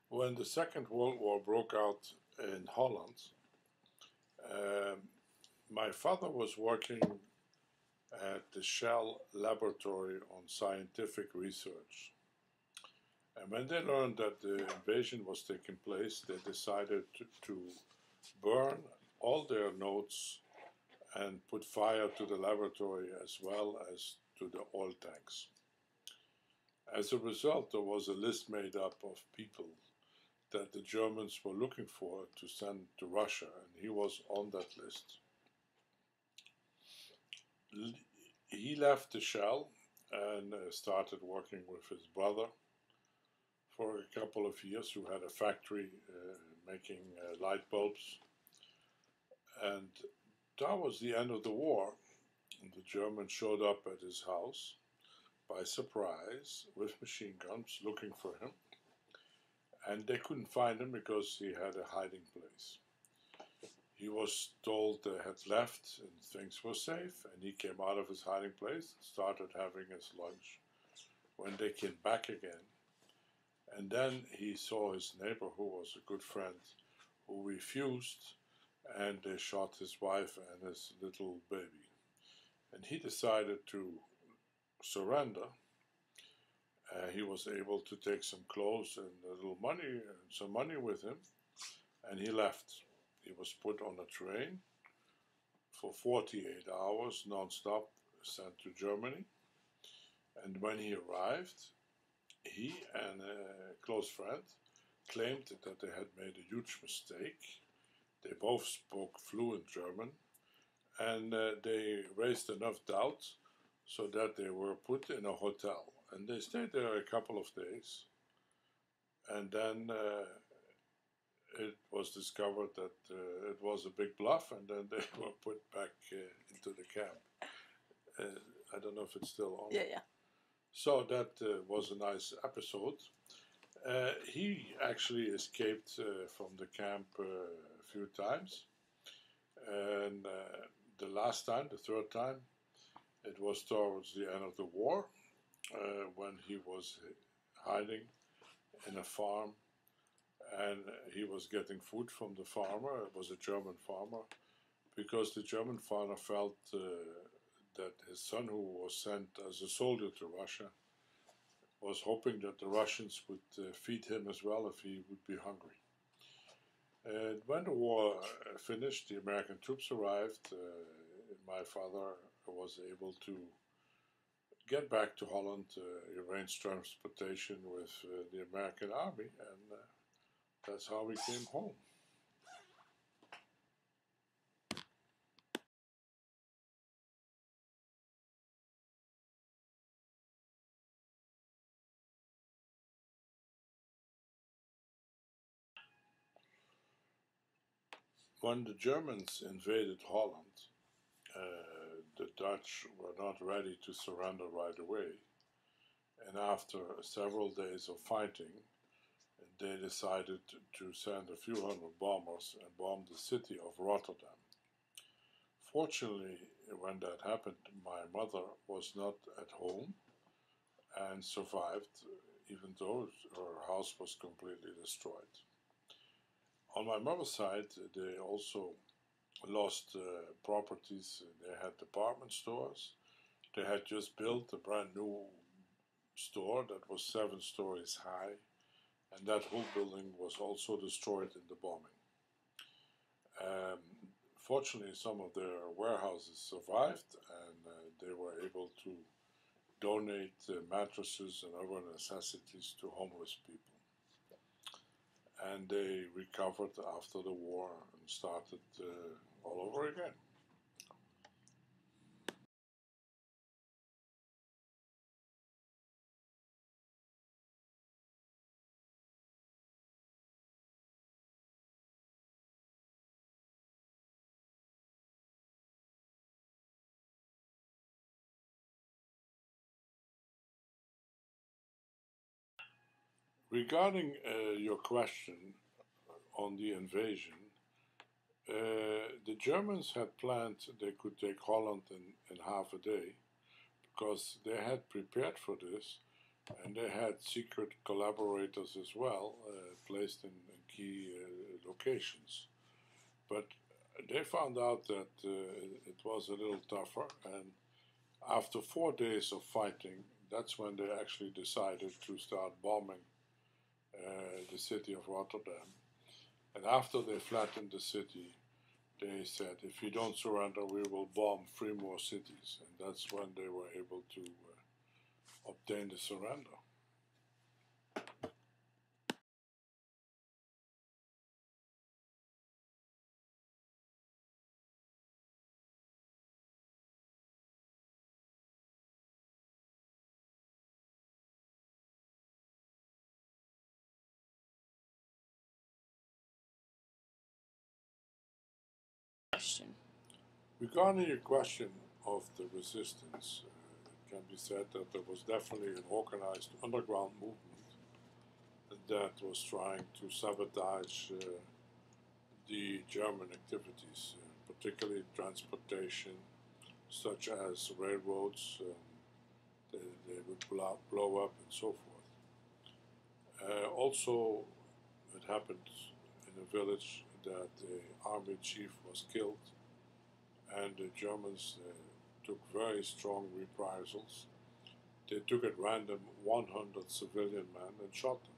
When the Second World War broke out in Holland, um, my father was working at the Shell laboratory on scientific research. And when they learned that the invasion was taking place, they decided to burn all their notes and put fire to the laboratory as well as to the oil tanks. As a result, there was a list made up of people that the Germans were looking for to send to Russia, and he was on that list. He left the Shell and started working with his brother for a couple of years, who had a factory making light bulbs. And that was the end of the war. And the Germans showed up at his house by surprise with machine guns looking for him. And they couldn't find him because he had a hiding place. He was told they had left and things were safe, and he came out of his hiding place and started having his lunch. When they came back again, and then he saw his neighbor, who was a good friend, who refused, and they shot his wife and his little baby. And he decided to surrender. He was able to take some clothes and a little money and some money with him, and he left. He was put on a train for 48 hours non-stop, sent to Germany. And when he arrived, he and a close friend claimed that they had made a huge mistake. They both spoke fluent German, and they raised enough doubt so that they were put in a hotel. And they stayed there a couple of days, and then it was discovered that it was a big bluff, and then they were put back into the camp. I don't know if it's still on. Yeah. So that was a nice episode. He actually escaped from the camp a few times, and the last time, the third time, it was towards the end of the war, when he was hiding in a farm, and he was getting food from the farmer. It was a German farmer, because the German farmer felt that his son, who was sent as a soldier to Russia, was hoping that the Russians would feed him as well if he would be hungry. And when the war finished, the American troops arrived. My father was able to get back to Holland, arrange transportation with the American Army, and that's how we came home. When the Germans invaded Holland, the Dutch were not ready to surrender right away, and after several days of fighting, they decided to send a few hundred bombers and bomb the city of Rotterdam. Fortunately, when that happened, my mother was not at home and survived, even though her house was completely destroyed. On my mother's side, they also lost properties. They had department stores. They had just built a brand new store that was 7 stories high, and that whole building was also destroyed in the bombing. Fortunately, some of their warehouses survived, and they were able to donate mattresses and other necessities to homeless people. And they recovered after the war and started all over again. Regarding your question on the invasion, the Germans had planned they could take Holland in half a day, because they had prepared for this. and they had secret collaborators as well, placed in key locations. But they found out that it was a little tougher, and after 4 days of fighting, that's when they actually decided to start bombing the city of Rotterdam. And after they flattened the city, they said, if you don't surrender, we will bomb 3 more cities. And that's when they were able to obtain the surrender. Question. Regarding your question of the resistance, it can be said that there was definitely an organized underground movement that was trying to sabotage the German activities, particularly transportation, such as railroads. They would blow up and so forth. Also, it happened in a village that the army chief was killed, and the Germans took very strong reprisals. They took at random 100 civilian men and shot them.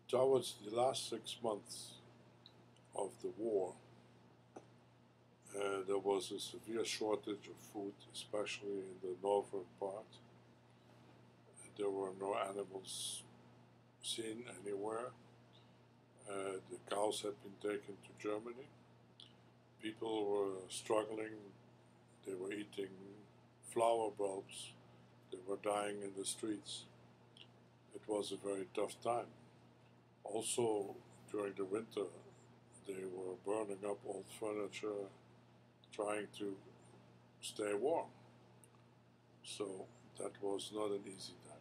Towards the last 6 months of the war, there was a severe shortage of food, especially in the northern part. There were no animals seen anywhere. The cows had been taken to Germany. People were struggling. They were eating flower bulbs. They were dying in the streets. It was a very tough time. Also, during the winter, they were burning up old furniture, trying to stay warm. So that was not an easy time.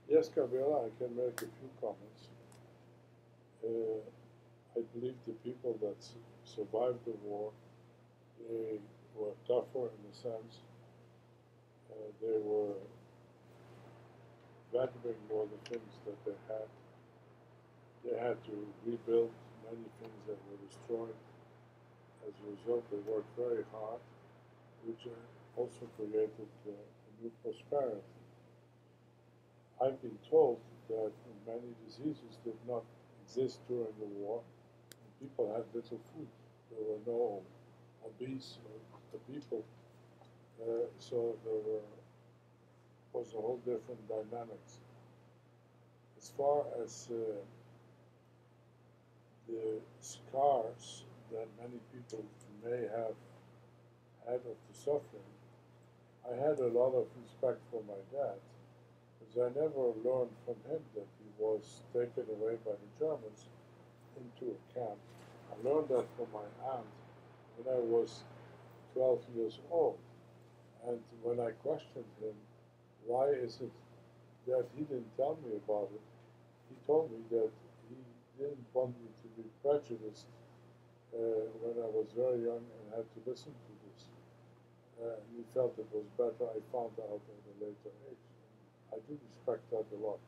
Yes, Gabriela, I can make a few comments. Uh, I believe the people that survived the war, they were tougher in a sense. They were valuing more the things that they had. They had to rebuild many things that were destroyed. As a result, they worked very hard, which also created a new prosperity. I've been told that many diseases did not exist during the war, and people had little food. There were no obese people, so there was a whole different dynamics. As far as the scars that many people may have had of the suffering, I had a lot of respect for my dad because I never learned from him that he was taken away by the Germans into a camp. I learned that from my aunt when I was 12 years old. And when I questioned him, why is it that he didn't tell me about it, he told me that he didn't want me to be prejudiced when I was very young and had to listen to this. And he felt it was better I found out at a later age. I do respect that a lot.